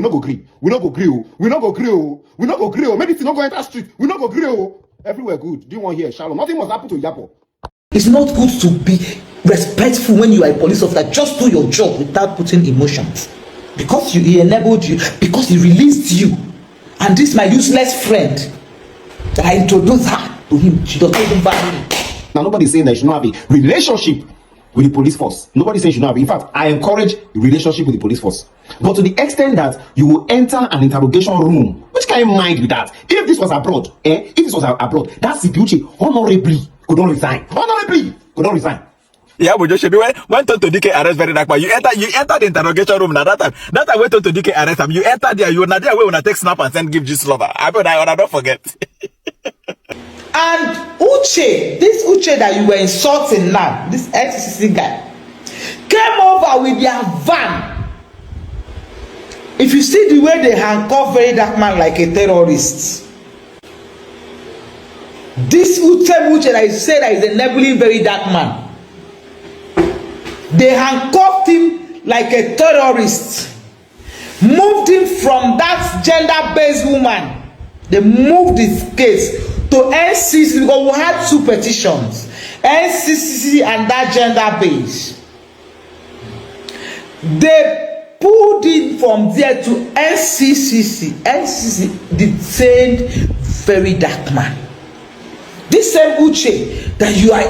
We not go agree. We not go agree. We not go agree. We not go agree. Medicine not go enter street. We not go agree. Everywhere good. Do you want here, Shalom? Nothing must happen to Iyabo. It's not good to be respectful when you are a police officer. Just do your job without putting emotions. Because he enabled you, because he released you. And this my useless friend that I introduced her to him. She does not even value me. Now nobody's saying that you should not have a relationship with the police force. Nobody's saying you should not have. In fact, I encourage the relationship with the police force. But to the extent that you will enter an interrogation room, which kind of mind with that? If this was abroad, if this was abroad, that's Uche honorably could not resign. Honorably could not resign. Yeah, but just when Tonto DK arrest very dark, but you enter the interrogation room now. That time when Tonto DK arrest him, you enter there. You not there when I take snap and send give Jesus lover. I don't forget. And Uche, this Uche that you were insulting now, this XCC guy, came over with their van. If you see the way they handcuff very dark man like a terrorist, this Uche that you say that is enabling very dark man, they handcuffed him like a terrorist, moved him from that gender-based woman. They moved his case to NCC because we had two petitions, NCC and that gender-based. They pulled him from there to NCCC. NCC detained very dark man. This same Uche that you are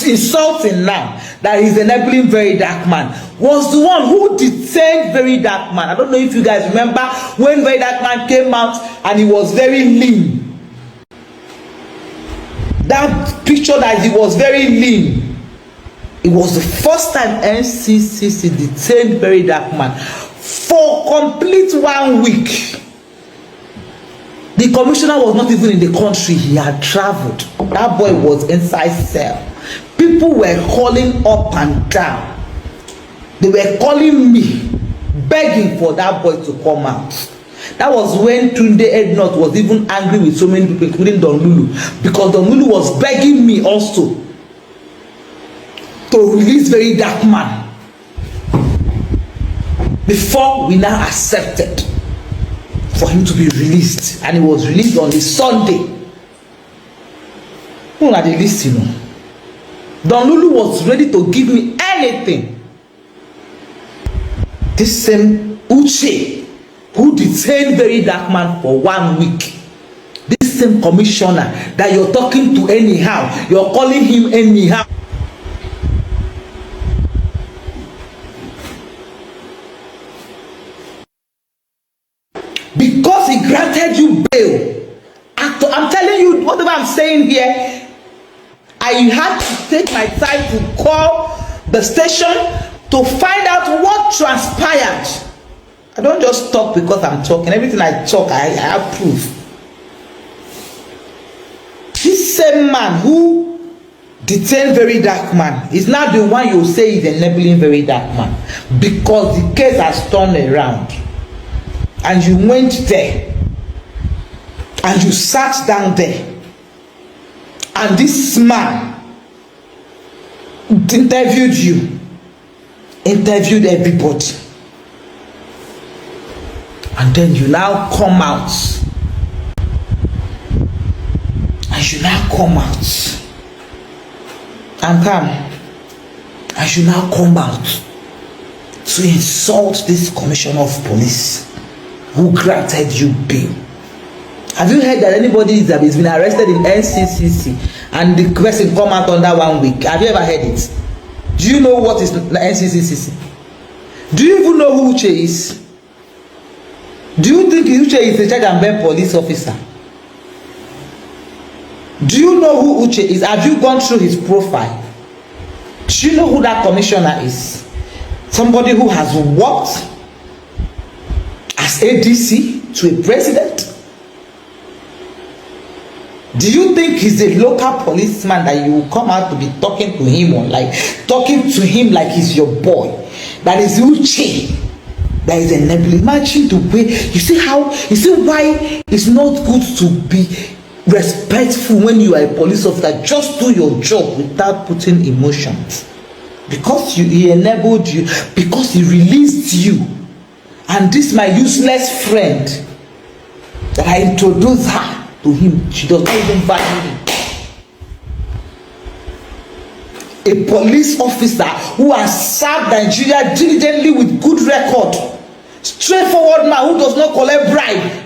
insulting now, that is enabling very dark man, was the one who detained very dark man. I don't know if you guys remember when very dark man came out and he was very lean. That picture that he was very lean. It was the first time NCCC detained very dark man for complete 1 week. The commissioner was not even in the country. He had traveled. That boy was inside cell. People were calling up and down. They were calling me, begging for that boy to come out. That was when Tunde Ednut was even angry with so many people, including Don Lulu, because Don Lulu was begging me also to release very dark man before we now accepted for him to be released. And he was released on the Sunday. Who are they listening? Don Lulu was ready to give me anything. This same Uche who detained very dark man for 1 week, this same commissioner that you're talking to anyhow, you're calling him anyhow, because he granted you bail. I'm telling you, whatever I'm saying here, I had to take my time to call the station to find out what transpired. I don't just talk because I'm talking. Everything I talk, I have proof. This same man who detained very dark man is now the one you say is enabling very dark man, because the case has turned around. And you went there and you sat down there, and this man interviewed you, interviewed everybody, and then you now come out, and you now come out and you now come out to insult this commissioner of police who granted you bail. Have you heard that anybody that has been arrested in NCCC and the person come out under 1 week? Have you ever heard it? Do you know what is NCCC? Do you even know who Uche is? Do you think Uche is a charge and bail police officer? Do you know who Uche is? Have you gone through his profile? Do you know who that commissioner is? Somebody who has worked as ADC to a president? Do you think he's a local policeman that you will come out to be talking to him or like he's your boy? That is Uche that is enabling. Imagine the way you see why it's not good to be respectful when you are a police officer. Just do your job without putting emotions, because he enabled you, because he released you. And this my useless friend that I introduced her to him, she does not even value him. A police officer who has served Nigeria diligently with good record, straightforward man who does not collect bribe.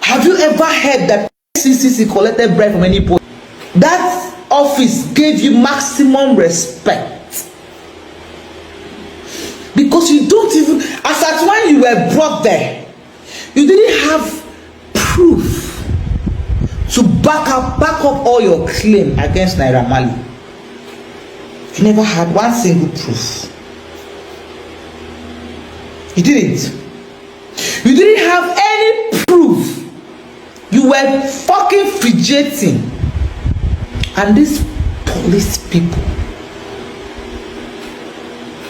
Have you ever heard that CCC collected bribe from any point? That office gave you maximum respect. Because you don't even, as at when you were brought there, you didn't have proof to back up all your claim against Naira Marley. You never had one single proof. You didn't. You didn't have any proof. You were fucking fidgeting. And these police people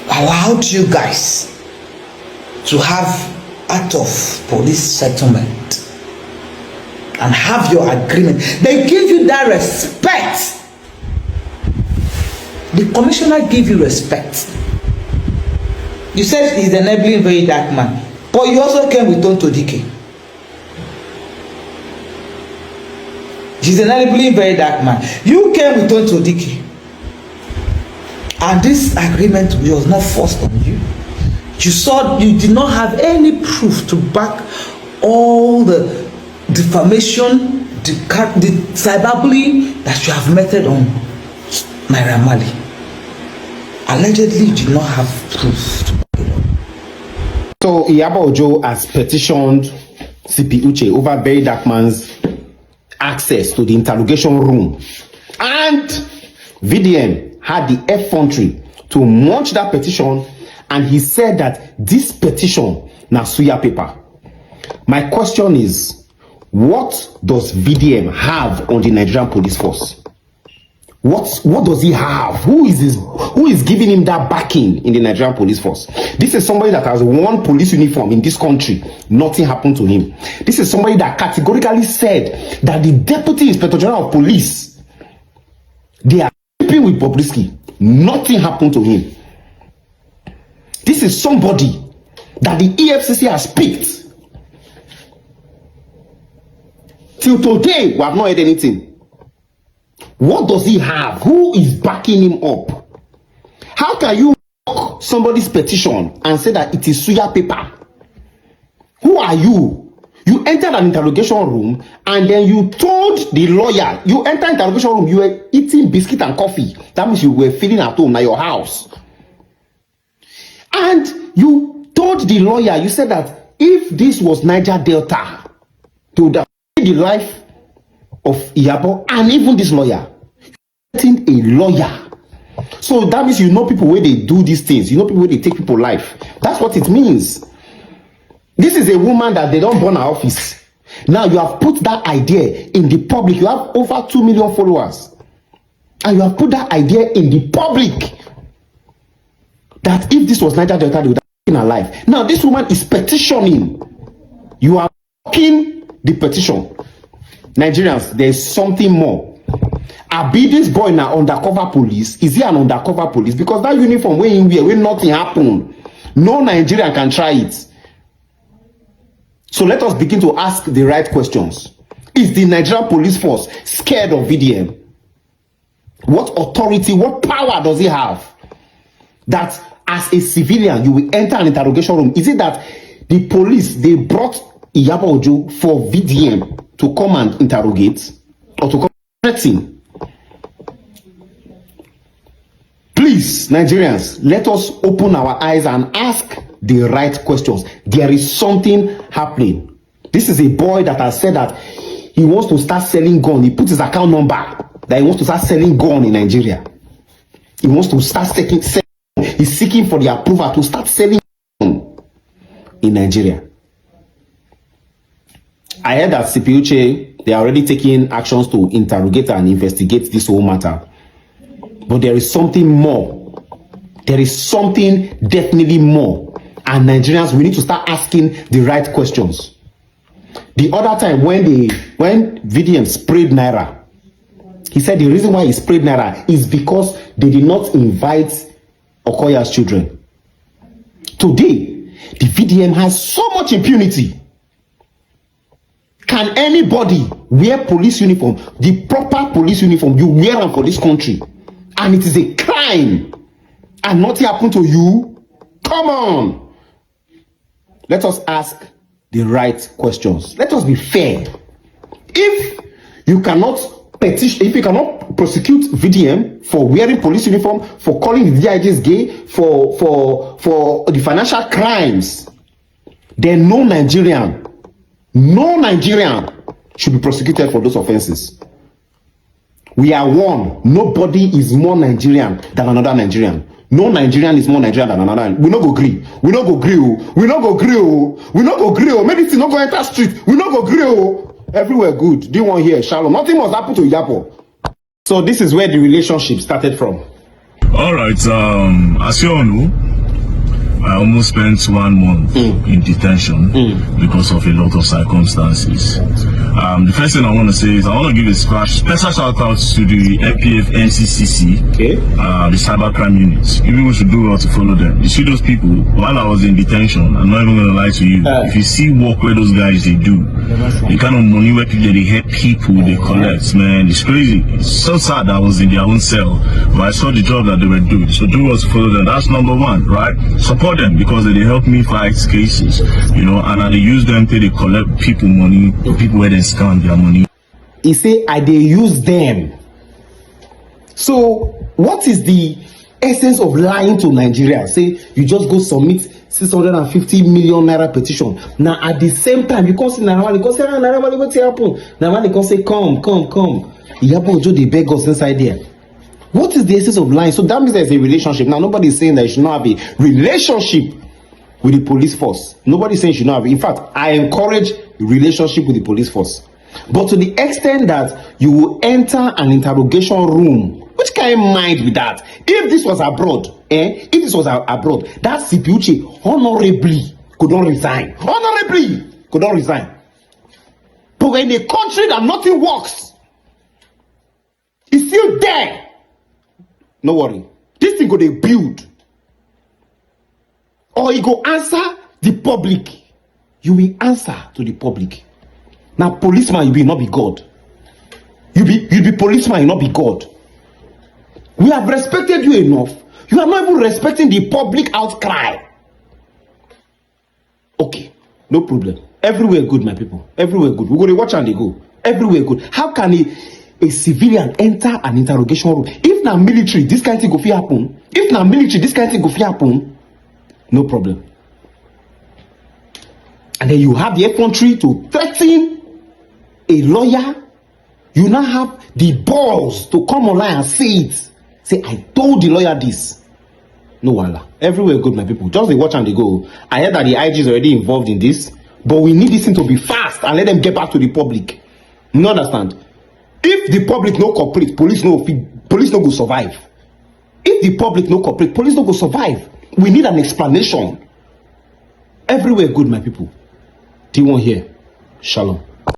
allowed you guys to have out of police settlement and have your agreement. They give you that respect. The commissioner gave you respect. You said he's enabling very dark man, but you also came with Tonto Dike. He's enabling very dark man. You came with Tonto Dike. And this agreement was not forced on you. You saw you did not have any proof to back all the defamation, the cyberbullying that you have meted on Naira Marley. Allegedly, you did not have proof to back it up. So Iyabo Ojo has petitioned CP Uche over Very Dark Man's access to the interrogation room, and VDM had the effrontery to launch that petition, and he said that this petition na suya paper. My question is, what does VDM have on the Nigerian police force? What does he have? Who is giving him that backing in the Nigerian police force? This is somebody that has worn police uniform in this country. Nothing happened to him. This is somebody that categorically said that the Deputy Inspector General of Police, they are sleeping with Bobrisky. Nothing happened to him. This is somebody that the EFCC has picked. Till today, we have not heard anything. What does he have? Who is backing him up? How can you mock somebody's petition and say that it is suya paper? Who are you? You entered an interrogation room and then you told the lawyer, you entered interrogation room, you were eating biscuit and coffee. That means you were feeling at home at your house. And you told the lawyer, you said that if this was Niger Delta, to the life of Iyabo and even this lawyer, a lawyer. So that means you know people where they do these things, you know people where they take people's life. That's what it means. This is a woman that they don't burn her office. Now you have put that idea in the public. You have over 2 million followers, and you have put that idea in the public that if this was Niger Delta, they would have been alive. Now this woman is petitioning. You are blocking the petition. Nigerians, there is something more. Abi this boy now undercover police. Is he an undercover police? Because that uniform where in wear, when nothing happened, no Nigerian can try it. So let us begin to ask the right questions. Is the Nigerian police force scared of VDM? What authority, what power does he have that as a civilian you will enter an interrogation room? Is it that the police, they brought Iyabo Ojo for VDM to come and interrogate or to come and threaten? Please, Nigerians, let us open our eyes and ask the right questions. There is something happening. This is a boy that has said that he wants to start selling gun. He put his account number that he wants to start selling gun in Nigeria. He wants to start selling. He's seeking for the approval to start selling gun in Nigeria. I heard that CP Uche, they are already taking actions to interrogate and investigate this whole matter. But there is something more. There is something definitely more. And Nigerians, we need to start asking the right questions. The other time when VDM sprayed Naira, he said the reason why he sprayed Naira is because they did not invite Okoya's children. Today, The VDM has so much impunity. Can anybody wear police uniform, the proper police uniform, you wear them for this country, and it is a crime, and nothing happened to you? Come on. Let us ask the right questions. Let us be fair. If you cannot petition, if you cannot prosecute VDM for wearing police uniform, for calling the DIGs gay, for the financial crimes, then no Nigerian should be prosecuted for those offenses. We are one. Nobody is more Nigerian than another Nigerian. No Nigerian is more Nigerian than another. We no go agree. We no go agree. We no go agree. We no go agree. Medicine no go enter street. We no go agree. Everywhere good. Dee-1 here, shalom. Nothing must happen to Iyabo. So this is where the relationship started from. All right. As you all know, I almost spent 1 month in detention because of a lot of circumstances. The first thing I want to say is I want to give a special shout out to the FPF NCCC, the cybercrime units. People should do well to follow them. You see those people, while I was in detention, I'm not even going to lie to you, if you see work where those guys, they do, the kind of money where people, they help people, they collect, man, it's crazy. It's so sad that I was in their own cell, but I saw the job that they were doing. So do well to follow them. That's number one, right? Support them because they help me fight cases, you know, and I use them till they collect people money, people where they scam their money. He say I dey use them. So what is the essence of lying to Nigeria? Say you just go submit 650 million naira petition. Now at the same time you come see Naira, you come say Naira, what happen? Naira, you come say come. Iyabo Ojo dey beg us inside there. What is the essence of lying? So that means there's a relationship. Now, nobody is saying that you should not have a relationship with the police force. Nobody is saying you should not have it. In fact, I encourage relationship with the police force. But to the extent that you will enter an interrogation room, which kind of mind with that? If this was abroad, that CP Uche honorably could not resign. But when in a country that nothing works, it's still there. No worry. This thing go dey build. Or you go answer the public. You will answer to the public. Now, policeman, you will not be God. You be policeman, you not be God. We have respected you enough. You are not even respecting the public outcry. Okay, no problem. Everywhere good, my people. Everywhere good. We go to watch and they go. Everywhere good. How can a civilian enter an interrogation room? If na military, this kind of thing go fit happen. No problem. And then you have the effrontery to threaten a lawyer. You now have the balls to come online and say it. Say, I told the lawyer this. No wala. Everywhere good, my people. Just they watch and they go. I heard that the IG is already involved in this, but we need this thing to be fast and let them get back to the public. You understand? If the public no cooperate, police no go survive. If the public no cooperate, police no go survive. We need an explanation. Everywhere good, my people. Dee-1 here. Shalom.